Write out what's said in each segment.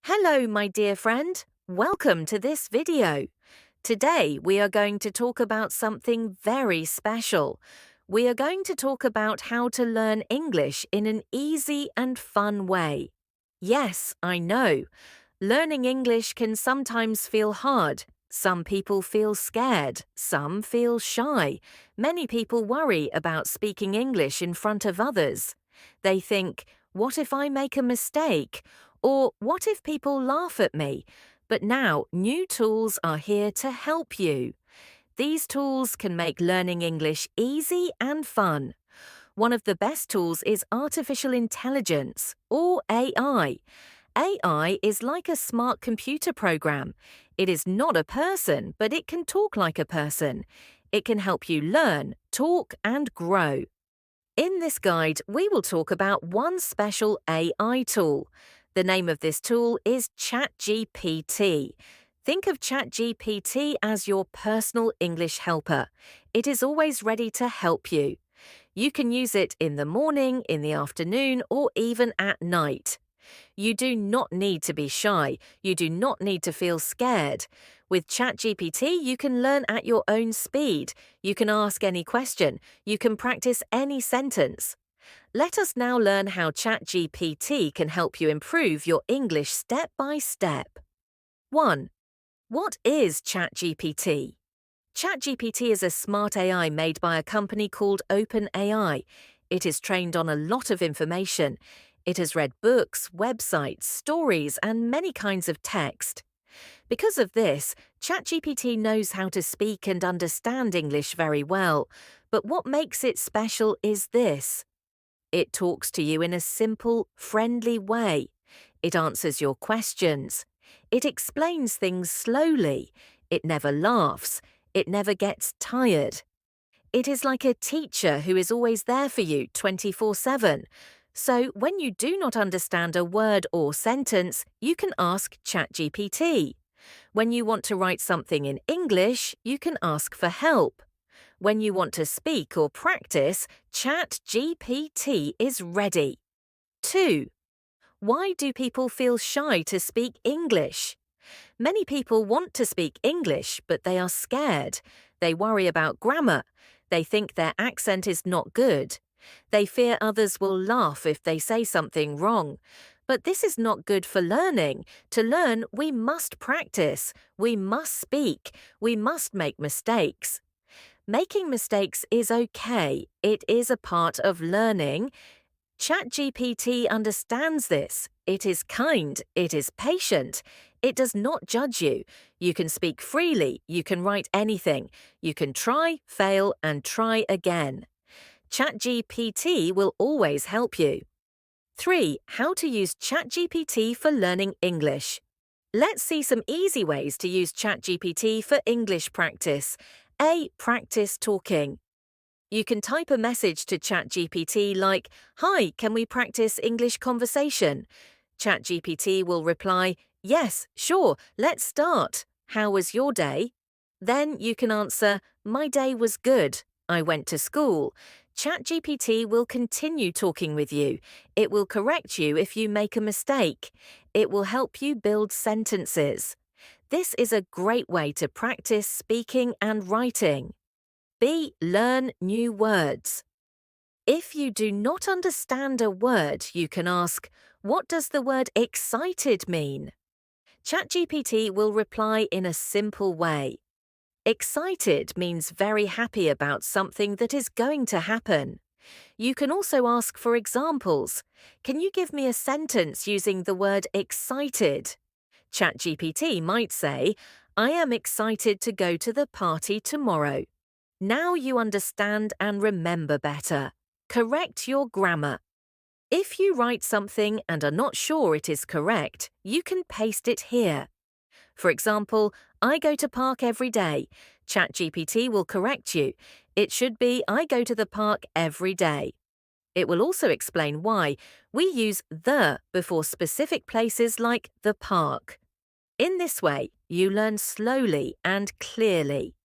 Hello, my dear friend. Welcome to this video. Today, we are going to talk about something very special. We are going to talk about how to learn English in an easy and fun way. Yes, I know. Learning English can sometimes feel hard. Some people feel scared. Some feel shy. Many people worry about speaking English in front of others. They think, what if I make a mistake? Or what if people laugh at me? But now, new tools are here to help you. These tools can make learning English easy and fun. One of the best tools is artificial intelligence, or AI. AI is like a smart computer program. It is not a person, but it can talk like a person. It can help you learn, talk, and grow. In this guide, we will talk about one special AI tool. The name of this tool is ChatGPT. Think of ChatGPT as your personal English helper. It is always ready to help you. You can use it in the morning, in the afternoon, or even at night. You do not need to be shy. You do not need to feel scared. With ChatGPT, you can learn at your own speed. You can ask any question. You can practice any sentence. Let us now learn how ChatGPT can help you improve your English step by step. 1. What is ChatGPT? ChatGPT is a smart AI made by a company called OpenAI. It is trained on a lot of information. It has read books, websites, stories, and many kinds of text. Because of this, ChatGPT knows how to speak and understand English very well. But what makes it special is this. It talks to you in a simple, friendly way. It answers your questions. It explains things slowly. It never laughs. It never gets tired. It is like a teacher who is always there for you 24/7. So when you do not understand a word or sentence, you can ask ChatGPT. When you want to write something in English, you can ask for help. When you want to speak or practice, ChatGPT is ready. 2. Why do people feel shy to speak English? Many people want to speak English, but they are scared. They worry about grammar. They think their accent is not good. They fear others will laugh if they say something wrong. But this is not good for learning. To learn, we must practice. We must speak. We must make mistakes. Making mistakes is okay. It is a part of learning. ChatGPT understands this. It is kind. It is patient. It does not judge you. You can speak freely. You can write anything. You can try, fail, and try again. ChatGPT will always help you. 3. How to use ChatGPT for learning English. Let's see some easy ways to use ChatGPT for English practice. A. Practice talking. You can type a message to ChatGPT like, "Hi, can we practice English conversation?" ChatGPT will reply, "Yes, sure, let's start. How was your day?" Then you can answer, "My day was good. I went to school." ChatGPT will continue talking with you. It will correct you if you make a mistake. It will help you build sentences. This is a great way to practice speaking and writing. B. Learn new words. If you do not understand a word, you can ask, "What does the word excited mean?" ChatGPT will reply in a simple way. Excited means very happy about something that is going to happen. You can also ask for examples. Can you give me a sentence using the word excited? ChatGPT might say, "I am excited to go to the party tomorrow." Now you understand and remember better. Correct your grammar. If you write something and are not sure it is correct, you can paste it here. For example, "I go to park every day." ChatGPT will correct you. It should be, "I go to the park every day." It will also explain why we use the before specific places like the park. In this way, you learn slowly and clearly.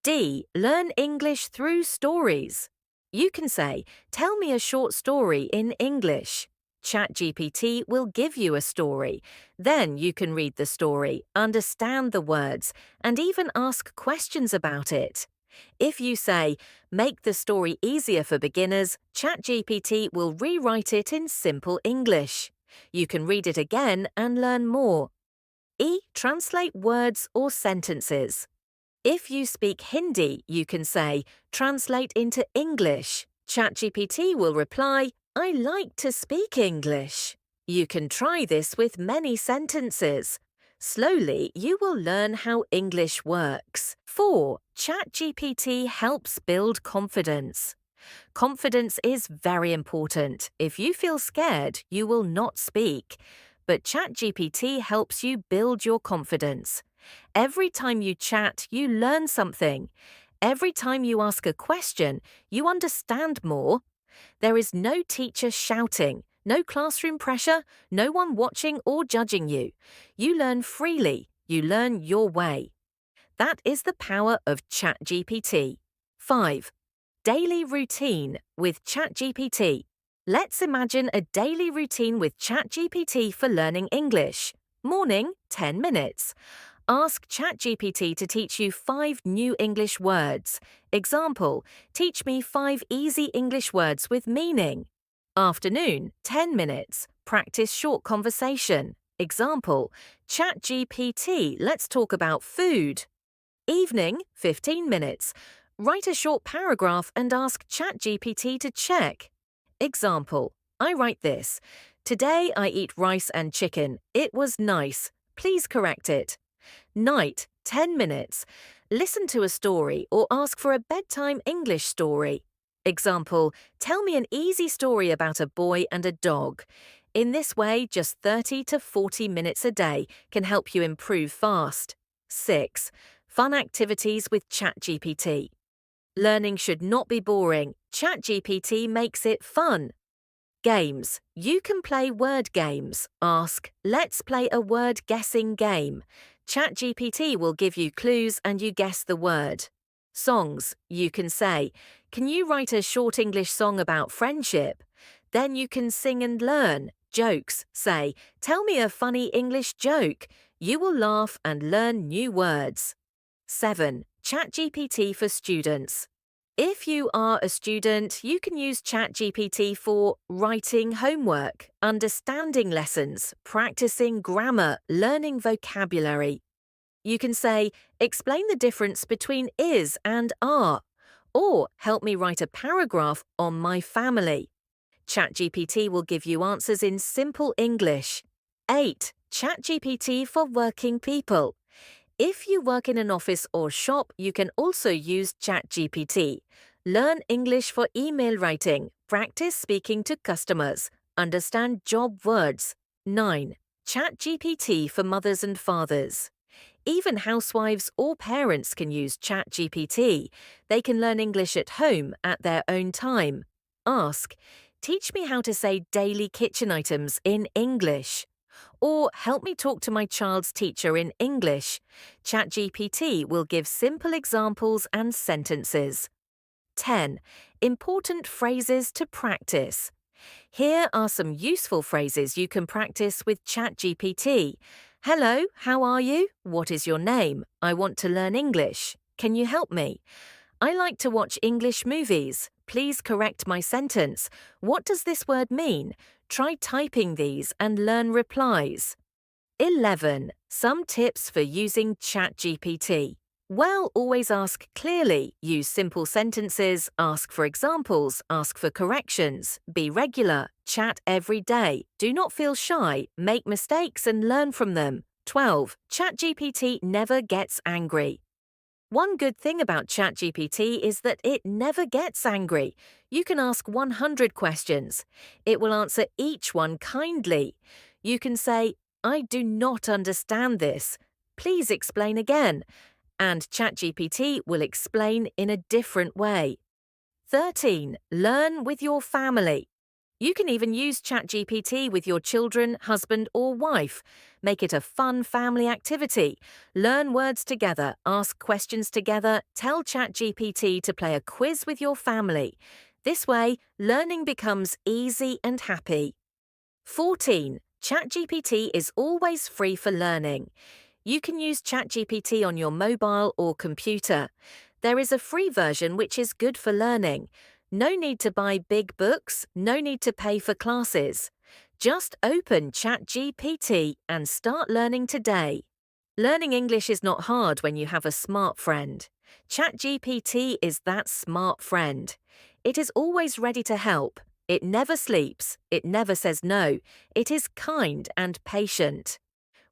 D. Learn English through stories. You can say, "Tell me a short story in English." ChatGPT will give you a story. Then you can read the story, understand the words, and even ask questions about it. If you say, "Make the story easier for beginners," ChatGPT will rewrite it in simple English. You can read it again and learn more. Translate words or sentences. If you speak Hindi, you can say, "Translate into English." ChatGPT will reply, "I like to speak English." You can try this with many sentences. Slowly, you will learn how English works. 4. ChatGPT helps build confidence. Confidence is very important. If you feel scared, you will not speak. But ChatGPT helps you build your confidence. Every time you chat, you learn something. Every time you ask a question, you understand more. There is no teacher shouting, no classroom pressure, no one watching or judging you. You learn freely. You learn your way. That is the power of ChatGPT. 5. Daily routine with ChatGPT. Let's imagine a daily routine with ChatGPT for learning English. Morning, 10 minutes. Ask ChatGPT to teach you 5 new English words. Example, teach me 5 easy English words with meaning. Afternoon, 10 minutes. Practice short conversation. Example, ChatGPT, let's talk about food. Evening, 15 minutes. Write a short paragraph and ask ChatGPT to check. Example, I write this. Today I eat rice and chicken. It was nice. Please correct it. Night, 10 minutes. Listen to a story or ask for a bedtime English story. Example, tell me an easy story about a boy and a dog. In this way, just 30 to 40 minutes a day can help you improve fast. 6. Fun activities with ChatGPT. Learning should not be boring. ChatGPT makes it fun. Games. You can play word games. Ask, "Let's play a word guessing game." ChatGPT will give you clues and you guess the word. Songs. You can say, "Can you write a short English song about friendship?" Then you can sing and learn. Jokes. Say, "Tell me a funny English joke." You will laugh and learn new words. 7. ChatGPT for students. If you are a student, you can use ChatGPT for writing homework, understanding lessons, practicing grammar, learning vocabulary. You can say, "Explain the difference between is and are," or "Help me write a paragraph on my family." ChatGPT will give you answers in simple English. 8. ChatGPT for working people. If you work in an office or shop, you can also use ChatGPT. Learn English for email writing, practice speaking to customers, understand job words. 9. ChatGPT for mothers and fathers. Even housewives or parents can use ChatGPT. They can learn English at home at their own time. Ask, "Teach me how to say daily kitchen items in English." Or, "Help me talk to my child's teacher in English." ChatGPT will give simple examples and sentences. 10. Important phrases to practice. Here are some useful phrases you can practice with ChatGPT. Hello, how are you? What is your name? I want to learn English. Can you help me? I like to watch English movies. Please correct my sentence. What does this word mean? Try typing these and learn replies. 11. Some tips for using ChatGPT. Well, always ask clearly, use simple sentences, ask for examples, ask for corrections, be regular, chat every day, do not feel shy, make mistakes and learn from them. 12. ChatGPT never gets angry. One good thing about ChatGPT is that it never gets angry. You can ask 100 questions. It will answer each one kindly. You can say, "I do not understand this. Please explain again." And ChatGPT will explain in a different way. 13. Learn with your family. You can even use ChatGPT with your children, husband, or wife. Make it a fun family activity. Learn words together, ask questions together, tell ChatGPT to play a quiz with your family. This way, learning becomes easy and happy. 14. ChatGPT is always free for learning. You can use ChatGPT on your mobile or computer. There is a free version which is good for learning. No need to buy big books, no need to pay for classes. Just open ChatGPT and start learning today. Learning English is not hard when you have a smart friend. ChatGPT is that smart friend. It is always ready to help. It never sleeps. It never says no. It is kind and patient.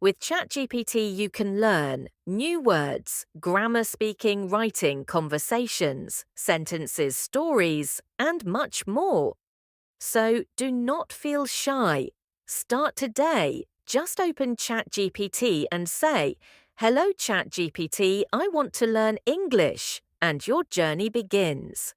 With ChatGPT, you can learn new words, grammar, speaking, writing, conversations, sentences, stories, and much more. So do not feel shy. Start today. Just open ChatGPT and say, "Hello, ChatGPT, I want to learn English," and your journey begins.